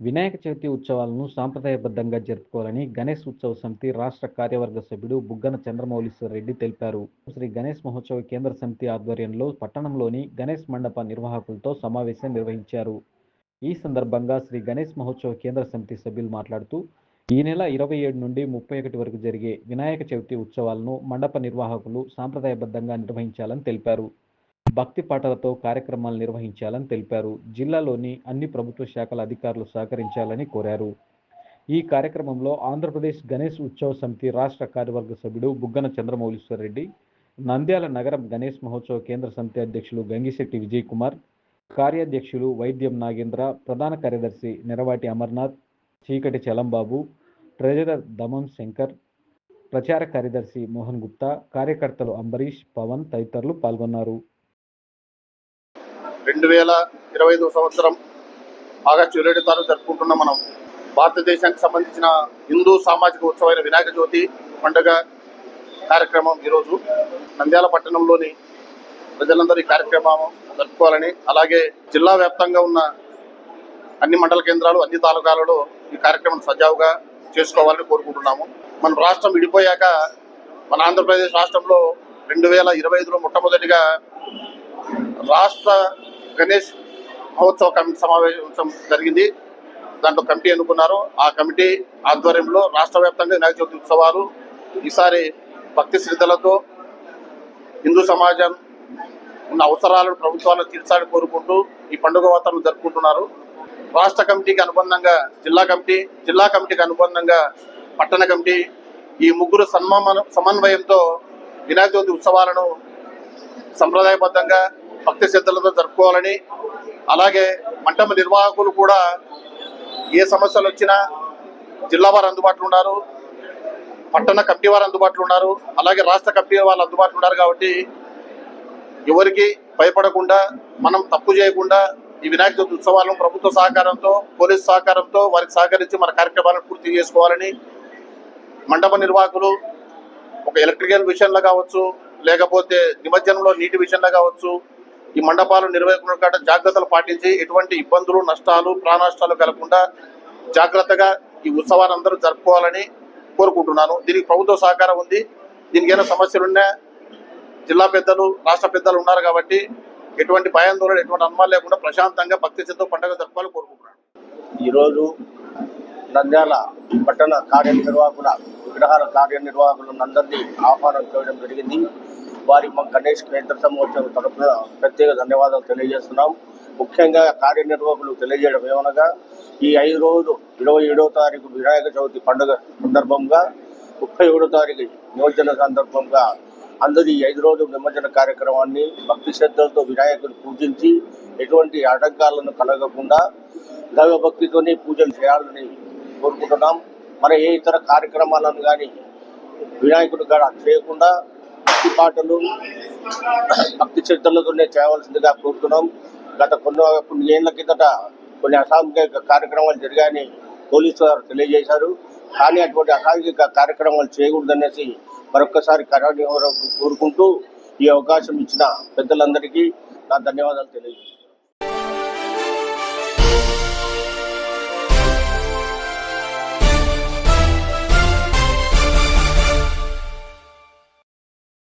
వినాయక చవితి ఉత్సవాలను సాంప్రదాయబద్ధంగా జరుపుకోవాలని గణేష్ ఉత్సవ సమితి రాష్ట్ర కార్యవర్గ సభ్యుడు బుగ్గన చంద్రమౌళీశ్వరరెడ్డి తెలిపారు. శ్రీ గణేష్ మహోత్సవ కేంద్ర సమితి ఆధ్వర్యంలో పట్టణంలోని గణేష్ మండప నిర్వాహకులతో సమావేశం నిర్వహించారు. ఈ సందర్భంగా శ్రీ గణేష్ మహోత్సవ కేంద్ర సమితి సభ్యులు మాట్లాడుతూ, ఈ నెల 27 నుండి 31 వరకు జరిగే వినాయక చవితి ఉత్సవాలను మండప నిర్వాహకులు సాంప్రదాయబద్ధంగా నిర్వహించాలని తెలిపారు. భక్తి పాటలతో కార్యక్రమాలు నిర్వహించాలని తెలిపారు. జిల్లాలోని అన్ని ప్రభుత్వ శాఖల అధికారులు సహకరించాలని కోరారు. ఈ కార్యక్రమంలో ఆంధ్రప్రదేశ్ గణేష్ ఉత్సవ సమితి రాష్ట్ర కార్యవర్గ సభ్యుడు బుగ్గన చంద్రమౌళీశ్వరరెడ్డి, నంద్యాల నగరం గణేష్ మహోత్సవ కేంద్ర సమితి అధ్యక్షులు గంగిశెట్టి విజయ్ కుమార్, కార్యాధ్యక్షులు వైద్యం నాగేంద్ర, ప్రధాన కార్యదర్శి నెరవాటి అమర్నాథ్, చీకటి చలంబాబు, ట్రెజరర్ దమం శంకర్, ప్రచార కార్యదర్శి మోహన్ గుప్తా, కార్యకర్తలు అంబరీష్, పవన్ తదితరులు పాల్గొన్నారు. 2025 సంవత్సరం ఆగస్టు 27 తారీఖు జరుపుకుంటున్న మనం భారతదేశానికి సంబంధించిన హిందూ సామాజిక ఉత్సవమైన వినాయక చవితి పండుగ కార్యక్రమం ఈరోజు నంద్యాల పట్టణంలోని ప్రజలందరూ ఈ కార్యక్రమం జరుపుకోవాలని, అలాగే జిల్లా వ్యాప్తంగా ఉన్న అన్ని మండల కేంద్రాలు, అన్ని తాలూకాలలో ఈ కార్యక్రమం సజావుగా చేసుకోవాలని కోరుకుంటున్నాము. మన రాష్ట్రం విడిపోయాక మన ఆంధ్రప్రదేశ్ రాష్ట్రంలో 2025లో మొట్టమొదటిగా రాష్ట్ర గణేష్ మహోత్సవ కమిటీ సమావేశం జరిగింది. దాంట్లో కమిటీ ఎన్నుకున్నారు. ఆ కమిటీ ఆధ్వర్యంలో రాష్ట్ర వ్యాప్తంగా వినాయక చవితి ఉత్సవాలు ఈసారి భక్తి శ్రద్ధలతో హిందూ సమాజం ఉన్న అవసరాలను ప్రభుత్వాలను తీర్చాలని కోరుకుంటూ ఈ పండుగ వాతావరణం జరుపుకుంటున్నారు. రాష్ట్ర కమిటీకి అనుబంధంగా జిల్లా కమిటీకి అనుబంధంగా పట్టణ కమిటీ, ఈ ముగ్గురు సమన్వయంతో వినాయక చవితి ఉత్సవాలను సంప్రదాయబద్ధంగా భక్తి శ్రద్ధలతో జరుపుకోవాలని, అలాగే మండప నిర్వాహకులు కూడా ఏ సమస్యలు వచ్చినా జిల్లా వారు అందుబాటులో ఉన్నారు, పట్టణ కమిటీ వారు అందుబాటులో ఉన్నారు, అలాగే రాష్ట్ర కమిటీ వాళ్ళు అందుబాటులో ఉన్నారు. కాబట్టి ఎవరికి భయపడకుండా, మనం తప్పు చేయకుండా ఈ వినాయక చవితి ఉత్సవాలను ప్రభుత్వ సహకారంతో, పోలీసు సహకారంతో వారికి సహకరించి మన కార్యక్రమాలను పూర్తి చేసుకోవాలని, మండప నిర్వాహకులు ఒక ఎలక్ట్రికల్ విషయంలో కావచ్చు, లేకపోతే నిమజ్జనంలో నీటి విషయంలో కావచ్చు, ఈ మండపాలు నిర్వహించిన జాగ్రత్తలు పాటించి ఎటువంటి ఇబ్బందులు, నష్టాలు, ప్రాణనష్టాలు కలగకుండా జాగ్రత్తగా ఈ ఉత్సవాన్ని అందరూ జరుపుకోవాలని కోరుకుంటున్నాను. దీనికి ప్రభుత్వ సహకారం ఉంది. దీనికి ఏమైనా సమస్యలున్నా జిల్లా పెద్దలు, రాష్ట్ర పెద్దలు ఉన్నారు. కాబట్టి ఎటువంటి భయాందోళన, ఎటువంటి అనుమానం లేకుండా ప్రశాంతంగా భక్తి శ్రద్ధతో పండుగ జరుపుకోవాలని కోరుకుంటున్నాను. ఈరోజు నంద్యాల పట్టణ కార్యనిర్వాహకుల విగ్రహాల కార్యనిర్వాహకులందరినీ ఆహ్వానం చేయడం జరిగింది. వారి మా గణేష్ కేంద్ర సమావేశం తరఫున ప్రత్యేక ధన్యవాదాలు తెలియజేస్తున్నాం. ముఖ్యంగా కార్యనిర్వాహకులు తెలియజేయడం ఏమనగా, ఈ 5 రోజులు 27వ తారీఖు వినాయక చవితి పండుగ సందర్భంగా, 31వ తారీఖు నిమజ్జన సందర్భంగా అందరూ ఈ 5 రోజుల నిమజ్జన కార్యక్రమాన్ని భక్తి శ్రద్ధలతో వినాయకుడు పూజించి ఎటువంటి ఆటంకాలను కలగకుండా దైవభక్తితోనే పూజలు చేయాలని కోరుకుంటున్నాం. మన ఏ ఇతర కార్యక్రమాలను కానీ వినాయకుడు కూడా చేయకుండా భక్తి పాటలు, భక్తి శ్రద్ధలతోనే చేయవలసిందిగా కోరుతున్నాం. గత కొన్ని ఏళ్ల కిందట కొన్ని అసాంఘిక కార్యక్రమాలు జరిగాయని పోలీసు వారు తెలియజేశారు. కానీ అటువంటి అసాంఘిక కార్యక్రమాలు చేయకూడదనేసి మరొక్కసారి కోరుకుంటూ ఈ అవకాశం ఇచ్చిన పెద్దలందరికీ నా ధన్యవాదాలు తెలియజేస్తాను.